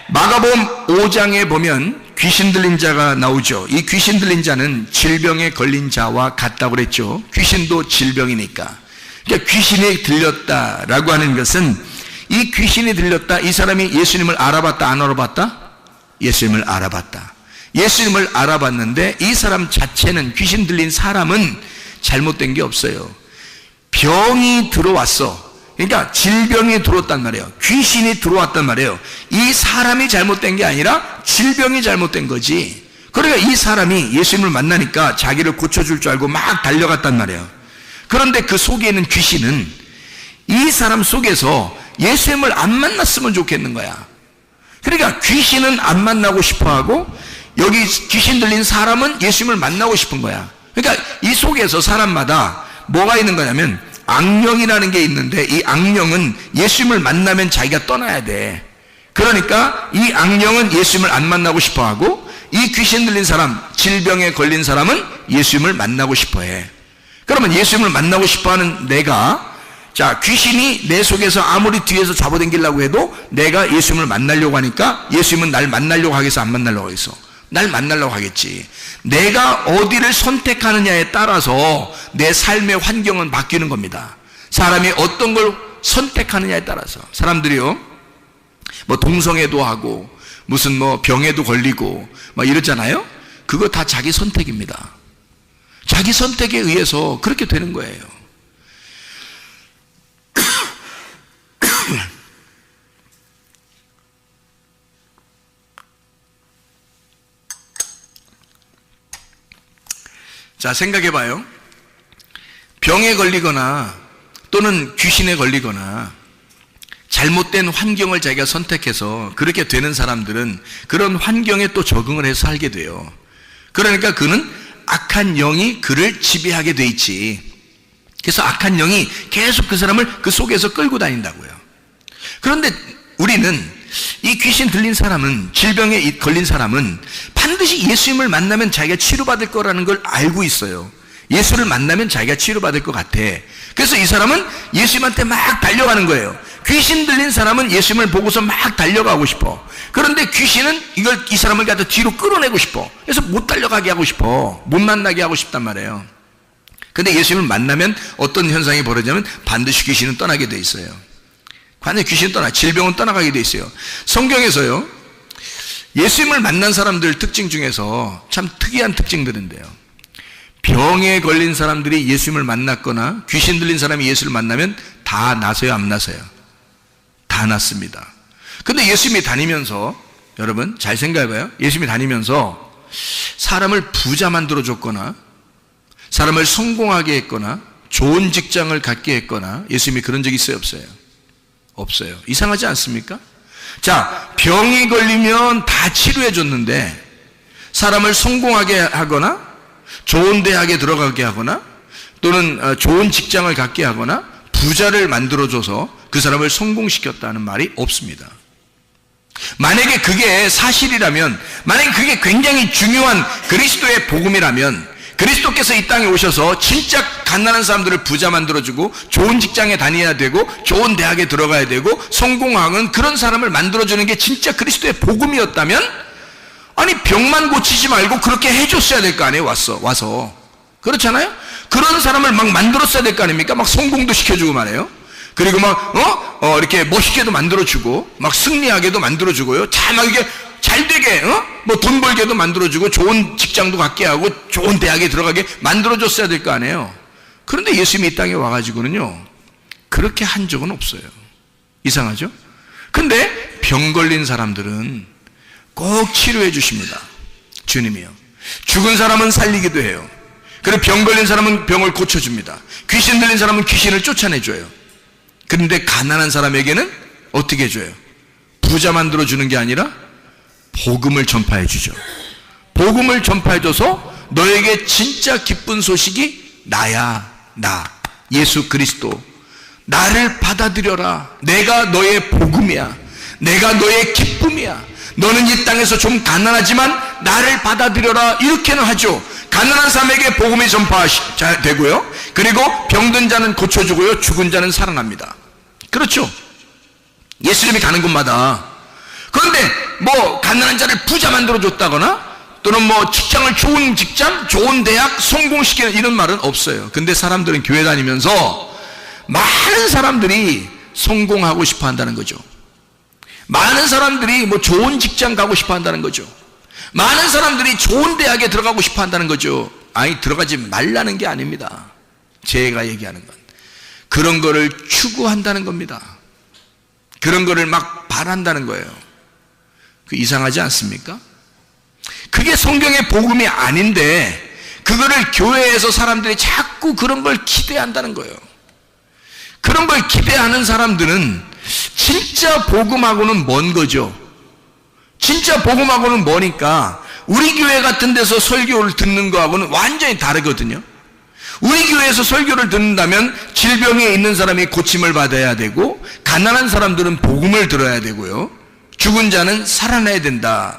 마가복음 5장에 보면 귀신 들린 자가 나오죠. 이 귀신 들린 자는 질병에 걸린 자와 같다고 그랬죠. 귀신도 질병이니까. 그러니까 귀신이 들렸다라고 하는 것은, 이 귀신이 들렸다, 이 사람이 예수님을 알아봤다 안 알아봤다? 예수님을 알아봤다. 예수님을 알아봤는데 이 사람 자체는, 귀신 들린 사람은 잘못된 게 없어요. 병이 들어왔어. 그러니까 질병이 들어왔단 말이에요. 귀신이 들어왔단 말이에요. 이 사람이 잘못된 게 아니라 질병이 잘못된 거지. 그러니까 이 사람이 예수님을 만나니까 자기를 고쳐줄 줄 알고 막 달려갔단 말이에요. 그런데 그 속에 있는 귀신은 이 사람 속에서 예수님을 안 만났으면 좋겠는 거야. 그러니까 귀신은 안 만나고 싶어하고 여기 귀신 들린 사람은 예수님을 만나고 싶은 거야. 그러니까 이 속에서 사람마다 뭐가 있는 거냐면 악령이라는 게 있는데, 이 악령은 예수님을 만나면 자기가 떠나야 돼. 그러니까 이 악령은 예수님을 안 만나고 싶어하고, 이 귀신 들린 사람, 질병에 걸린 사람은 예수님을 만나고 싶어해. 그러면 예수님을 만나고 싶어하는 내가, 자, 귀신이 내 속에서 아무리 뒤에서 잡아당기려고 해도 내가 예수님을 만나려고 하니까 예수님은 날 만나려고 하겠어, 안 만나려고 하겠어? 날 만나려고 하겠지. 내가 어디를 선택하느냐에 따라서 내 삶의 환경은 바뀌는 겁니다. 사람이 어떤 걸 선택하느냐에 따라서. 사람들이요, 뭐 동성애도 하고 무슨 뭐 병에도 걸리고 막 이러잖아요. 그거 다 자기 선택입니다. 자기 선택에 의해서 그렇게 되는 거예요. 자, 생각해봐요. 병에 걸리거나 또는 귀신에 걸리거나 잘못된 환경을 자기가 선택해서 그렇게 되는 사람들은 그런 환경에 또 적응을 해서 살게 돼요. 그러니까 그는 악한 영이 그를 지배하게 돼 있지. 그래서 악한 영이 계속 그 사람을 그 속에서 끌고 다닌다고요. 그런데 우리는, 이 귀신 들린 사람은, 질병에 걸린 사람은 반드시 예수님을 만나면 자기가 치료받을 거라는 걸 알고 있어요. 예수를 만나면 자기가 치료받을 것 같아. 그래서 이 사람은 예수님한테 막 달려가는 거예요. 귀신 들린 사람은 예수님을 보고서 막 달려가고 싶어. 그런데 귀신은 이 사람을 갖다 뒤로 끌어내고 싶어. 그래서 못 달려가게 하고 싶어. 못 만나게 하고 싶단 말이에요. 근데 예수님을 만나면 어떤 현상이 벌어지냐면 반드시 귀신은 떠나게 돼 있어요. 반드시 귀신은 질병은 떠나가게 돼 있어요. 성경에서요, 예수님을 만난 사람들 특징 중에서 참 특이한 특징들인데요, 병에 걸린 사람들이 예수님을 만났거나 귀신 들린 사람이 예수를 만나면 다 나서요, 안 나서요? 다 났습니다. 근데 예수님이 다니면서, 여러분 잘 생각해봐요. 예수님이 다니면서 사람을 부자 만들어줬거나 사람을 성공하게 했거나 좋은 직장을 갖게 했거나 예수님이 그런 적이 있어요, 없어요? 없어요. 이상하지 않습니까? 자, 병이 걸리면 다 치료해 줬는데 사람을 성공하게 하거나 좋은 대학에 들어가게 하거나 또는 좋은 직장을 갖게 하거나 부자를 만들어줘서 그 사람을 성공시켰다는 말이 없습니다. 만약에 그게 사실이라면, 만약에 그게 굉장히 중요한 그리스도의 복음이라면, 그리스도께서 이 땅에 오셔서 진짜 가난한 사람들을 부자 만들어주고 좋은 직장에 다녀야 되고 좋은 대학에 들어가야 되고 성공하는 그런 사람을 만들어주는 게 진짜 그리스도의 복음이었다면, 아니 병만 고치지 말고 그렇게 해줬어야 될 거 아니에요. 와서 그렇잖아요. 그런 사람을 막 만들었어야 될 거 아닙니까? 막 성공도 시켜주고 말이에요. 그리고 막 이렇게 멋있게도 만들어주고 막 승리하게도 만들어주고요. 막 이게 잘 되게 뭐 돈 벌게도 만들어주고 좋은 직장도 갖게 하고 좋은 대학에 들어가게 만들어줬어야 될 거 아니에요. 그런데 예수님이 이 땅에 와가지고는요, 그렇게 한 적은 없어요. 이상하죠? 근데 병 걸린 사람들은 꼭 치료해 주십니다. 주님이요. 죽은 사람은 살리기도 해요. 그리고 병 걸린 사람은 병을 고쳐줍니다. 귀신 들린 사람은 귀신을 쫓아내줘요. 그런데 가난한 사람에게는 어떻게 해줘요? 부자 만들어주는 게 아니라 복음을 전파해 주죠. 복음을 전파해 줘서 너에게 진짜 기쁜 소식이 나야, 나 예수 그리스도, 나를 받아들여라. 내가 너의 복음이야. 내가 너의 기쁨이야. 너는 이 땅에서 좀 가난하지만 나를 받아들여라. 이렇게는 하죠. 가난한 사람에게 복음이 전파되고요. 그리고 병든 자는 고쳐주고요. 죽은 자는 살아납니다. 그렇죠. 예수님이 가는 곳마다. 그런데 뭐 가난한 자를 부자 만들어줬다거나 또는 뭐 직장을 좋은 직장, 좋은 대학 성공시키는 이런 말은 없어요. 근데 사람들은 교회 다니면서 많은 사람들이 성공하고 싶어 한다는 거죠. 많은 사람들이 뭐 좋은 직장 가고 싶어 한다는 거죠. 많은 사람들이 좋은 대학에 들어가고 싶어 한다는 거죠. 아니, 들어가지 말라는 게 아닙니다. 제가 얘기하는 건 그런 거를 추구한다는 겁니다. 그런 거를 막 바란다는 거예요. 그 이상하지 않습니까? 그게 성경의 복음이 아닌데 그거를 교회에서 사람들이 자꾸 그런 걸 기대한다는 거예요. 그런 걸 기대하는 사람들은 진짜 복음하고는 먼 거죠. 진짜 복음하고는 뭐니까 우리 교회 같은 데서 설교를 듣는 거하고는 완전히 다르거든요. 우리 교회에서 설교를 듣는다면 질병에 있는 사람이 고침을 받아야 되고 가난한 사람들은 복음을 들어야 되고요. 죽은 자는 살아나야 된다.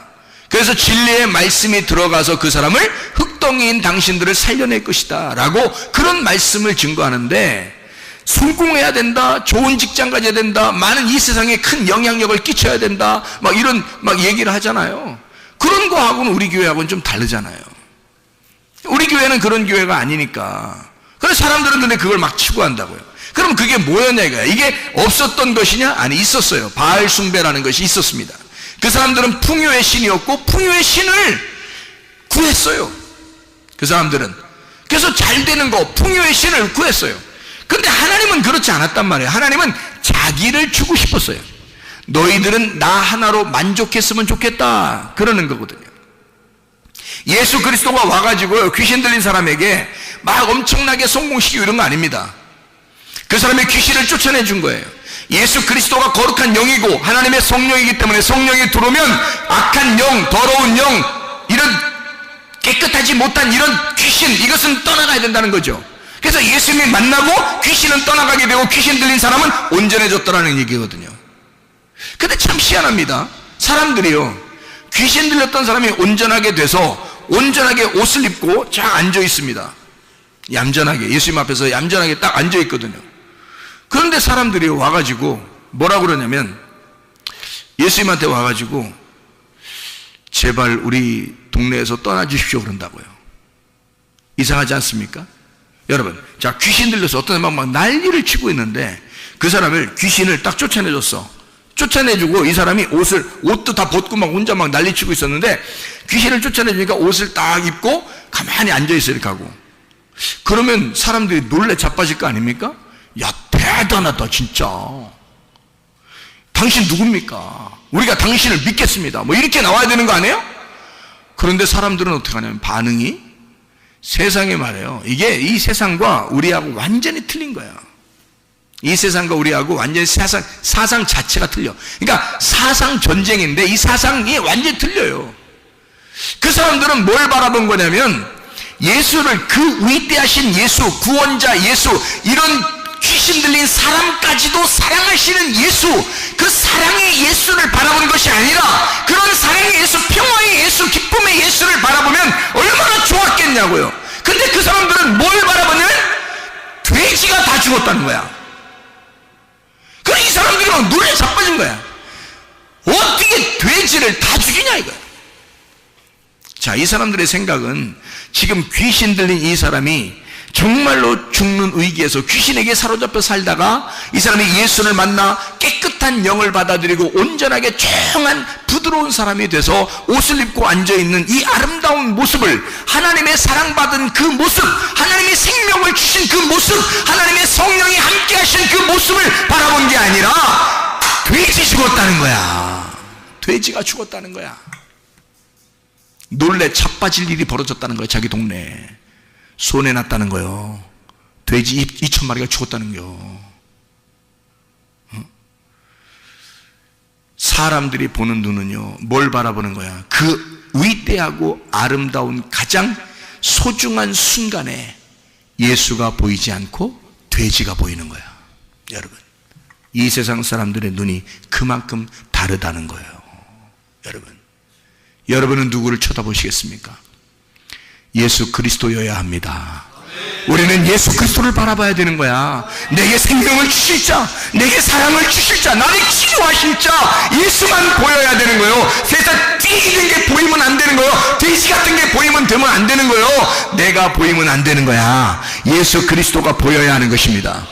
그래서 진리의 말씀이 들어가서 그 사람을 흙덩이인 당신들을 살려낼 것이다 라고 그런 말씀을 증거하는데, 성공해야 된다, 좋은 직장 가져야 된다, 많은 이 세상에 큰 영향력을 끼쳐야 된다, 막 이런 막 얘기를 하잖아요. 그런 거하고는 우리 교회하고는 좀 다르잖아요. 우리 교회는 그런 교회가 아니니까. 그래서 사람들은 근데 그걸 막 추구한다고요. 그럼 그게 뭐였냐 이거야. 이게 없었던 것이냐? 아니, 있었어요. 바알 숭배라는 것이 있었습니다. 그 사람들은 풍요의 신이었고 풍요의 신을 구했어요. 그 사람들은. 그래서 잘 되는 거, 풍요의 신을 구했어요. 근데 하나님은 그렇지 않았단 말이에요. 하나님은 자기를 주고 싶었어요. 너희들은 나 하나로 만족했으면 좋겠다, 그러는 거거든요. 예수 그리스도가 와가지고 귀신 들린 사람에게 막 엄청나게 성공시키고 이런 거 아닙니다. 그 사람의 귀신을 쫓아내 준 거예요. 예수 그리스도가 거룩한 영이고 하나님의 성령이기 때문에 성령이 들어오면 악한 영, 더러운 영, 이런 깨끗하지 못한 이런 귀신, 이것은 떠나가야 된다는 거죠. 그래서 예수님이 만나고 귀신은 떠나가게 되고 귀신 들린 사람은 온전해졌다는 얘기거든요. 근데 참 희한합니다. 사람들이요, 귀신 들렸던 사람이 온전하게 돼서 온전하게 옷을 입고 쫙 앉아 있습니다. 얌전하게, 예수님 앞에서 얌전하게 딱 앉아 있거든요. 그런데 사람들이 와가지고 뭐라고 그러냐면, 예수님한테 와가지고 제발 우리 동네에서 떠나주십시오 그런다고요. 이상하지 않습니까? 여러분, 자, 귀신 들려서 어떤 사람은 막 난리를 치고 있는데 그 사람을, 귀신을 딱 쫓아내줬어. 쫓아내주고 이 사람이 옷도 다 벗고 막 혼자 막 난리치고 있었는데 귀신을 쫓아내주니까 옷을 딱 입고 가만히 앉아있어 이렇게 하고. 그러면 사람들이 놀래 자빠질 거 아닙니까? 야, 대단하다 진짜, 당신 누굽니까? 우리가 당신을 믿겠습니다, 뭐 이렇게 나와야 되는 거 아니에요? 그런데 사람들은 어떻게 하냐면 반응이, 세상에 말해요, 이게 이 세상과 우리하고 완전히 틀린 거야. 이 세상과 우리하고 완전히 사상 자체가 틀려. 그러니까 사상 전쟁인데 이 사상이 완전히 틀려요. 그 사람들은 뭘 바라본 거냐면, 예수를, 그 위대하신 예수, 구원자 예수, 이런 귀신 들린 사람까지도 사랑하시는 예수, 그 사랑의 예수를 바라보는 것이 아니라 그런 사랑의 예수, 평화의 예수, 기쁨의 예수를 바라보면 얼마나 좋았겠냐고요. 근데 그 사람들은 뭘 바라보냐면 돼지가 다 죽었다는 거야. 그래, 이 사람들이 막 놀래 자빠진 거야. 어떻게 돼지를 다 죽이냐 이거야. 자, 이 사람들의 생각은 지금 귀신 들린 이 사람이 정말로 죽는 위기에서 귀신에게 사로잡혀 살다가 이 사람이 예수를 만나 깨끗한 영을 받아들이고 온전하게 조용한 부드러운 사람이 돼서 옷을 입고 앉아있는 이 아름다운 모습을, 하나님의 사랑받은 그 모습, 하나님이 생명을 주신 그 모습, 하나님의 성령이 함께 하신 그 모습을 바라본 게 아니라 돼지 죽었다는 거야. 돼지가 죽었다는 거야. 놀래 자빠질 일이 벌어졌다는 거야. 자기 동네에 손해 났다는 거요. 돼지 2,000마리가 죽었다는 거. 사람들이 보는 눈은요, 뭘 바라보는 거야? 그 위대하고 아름다운 가장 소중한 순간에 예수가 보이지 않고 돼지가 보이는 거야. 여러분, 이 세상 사람들의 눈이 그만큼 다르다는 거예요. 여러분은 누구를 쳐다보시겠습니까? 예수 그리스도여야 합니다. 우리는 예수 그리스도를 바라봐야 되는 거야. 내게 생명을 주실 자, 내게 사랑을 주실 자, 나를 치료하실 자, 예수만 보여야 되는 거예요. 세상 띠기는 게 보이면 안 되는 거예요. 돼지 같은 게 보이면 되면 안 되는 거예요. 내가 보이면 안 되는 거야. 예수 그리스도가 보여야 하는 것입니다.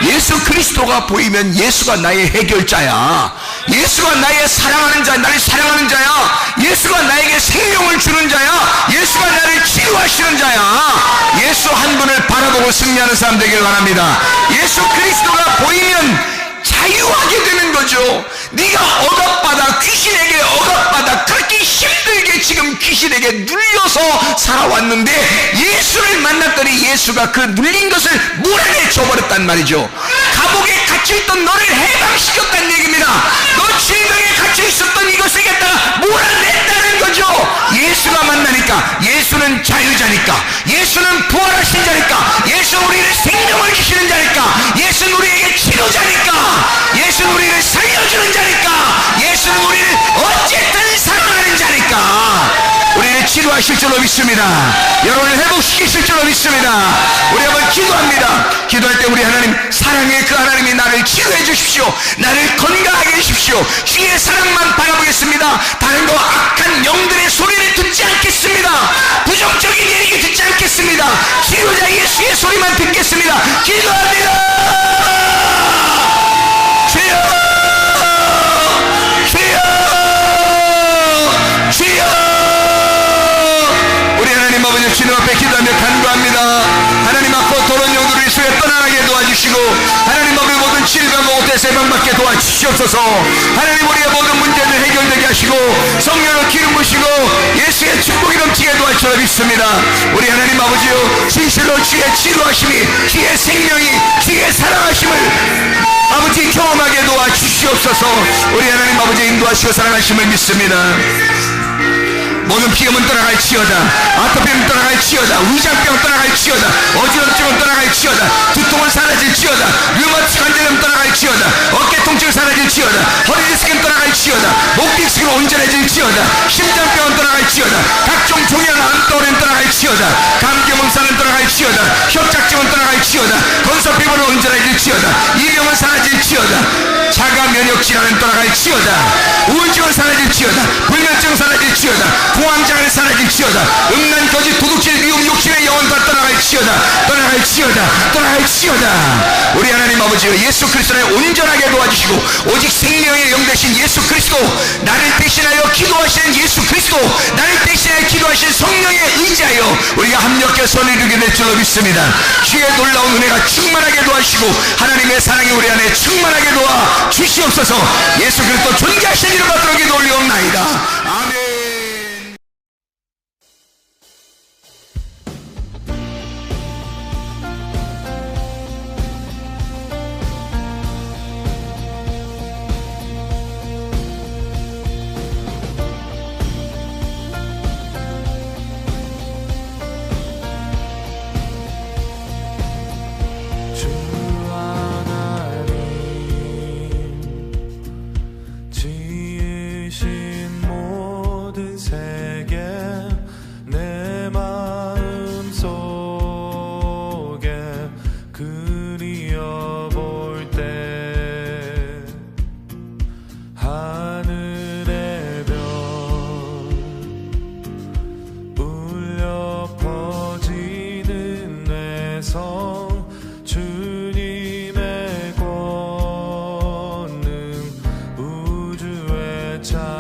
예수 그리스도가 보이면 예수가 나의 해결자야. 예수가 나의 사랑하는 자, 나를 사랑하는 자야. 예수가 나에게 생명을 주는 자야. 예수가 나를 치유하시는 자야. 예수 한 분을 바라보고 승리하는 사람 되길 바랍니다. 예수 그리스도가 보이면 자유하게 되는 거죠. 네가 억압받아, 귀신에게 억압받아 그렇게 힘들게 지금 귀신에게 눌려서 살아왔는데 예수를 만났더니 예수가 그 눌린 것을 몰아내줘 버렸단 말이죠. 감옥에 갇혀있던 너를 해방시켰다는 얘기입니다. 너 질병에 갇혀있었던 이것을 갖다가 몰아냈다는 거죠. 예수가 만나니까, 예수는 자유자니까, 예수는 부활하신 자니까, 예수는 우리를 생명을 주시는 자니까, 예수는 우리에게 치료자니까, 예수는 우리를 살려주는 자니까, 예수는 우리를 어쨌든 사랑하는 자니까 우리를 치료하실 줄로 믿습니다. 여러분을 회복시키실 줄로 믿습니다. 우리 한번 기도합니다. 기도할 때 우리 하나님, 사랑의 그 하나님이 나를 치료해 주십시오. 나를 건강하게 해주십시오. 주의 사랑만 바라보겠습니다. 다른 거 악한 영들의 소리를 듣지 않겠습니다. 부정적인 얘기 듣지 않겠습니다. 치료자 예수의 소리만 듣겠습니다. 기도합니다. 주여, 주여, 주여. 우리 하나님 아버지 주님 앞에 기도하며 간구합니다. 하나님 앞으로 도론 영들을 수에 떠나게 도와주시고, 하나님 아버지 모든 질병 못해서 해방받게 도와주시옵소서. 하나님 우리의 모든 문제를 해결되게 하시고 성령을 기름 부시고 예수의 축복이 넘치게 도와주시옵소서. 믿습니다. 우리 하나님 아버지요, 진실로 주의 치료하심이, 주의 생명이, 주의 사랑하심을 아버지 경험하게 도와주시옵소서. 우리 하나님 아버지 인도하시고 사랑하심을 믿습니다. 모든 피임은 떠나갈지어다. 아토피는 떠나갈지어다. 위장병 떠나갈지어다. 어지럼증은 떠나갈지어다. 두통은 사라질지어다. 류마티스 관절염 떠나갈지어다. 어깨 통증은 사라질지어다. 허리 디스크는 떠나갈지어다. 목 디스크는 온전해질지어다. 심장병은 떠나갈지어다. 각종 종양 암떠는 떠나갈지어다. 감기 몸살은 떠나갈지어다. 협착증은 떠나갈지어다. 건설 피부는 온전해질지어다. 이병은 사라질지어다. 자가 면역 질환은 떠나갈지어다. 우울증은 사라질지어다. 불면증은 사라질지어다. 공황장애 사라질지어다. 음란 거짓 도둑질 미움 욕심의 영혼 다 떠나갈지어다. 떠나갈지어다. 떠나갈지어다. 우리 하나님 아버지여, 예수 그리스도를 온전하게 도와주시고 오직 생명의 영 되신 예수 그리스도, 나를 대신하여 기도하시는 예수 그리스도, 나를 대신하여 기도하시는 성령에 의지하여 우리가 합력해 손을 이루게 될 줄로 믿습니다. 주의 놀라운 은혜가 충만하게 도와주시고 하나님의 사랑이 우리 안에 충만하게 도와 주시옵소서. 예수 그리스도 존귀하신 이름 받들어 기도 올리옵나이다. 아멘. 주님의 권능 우주의 자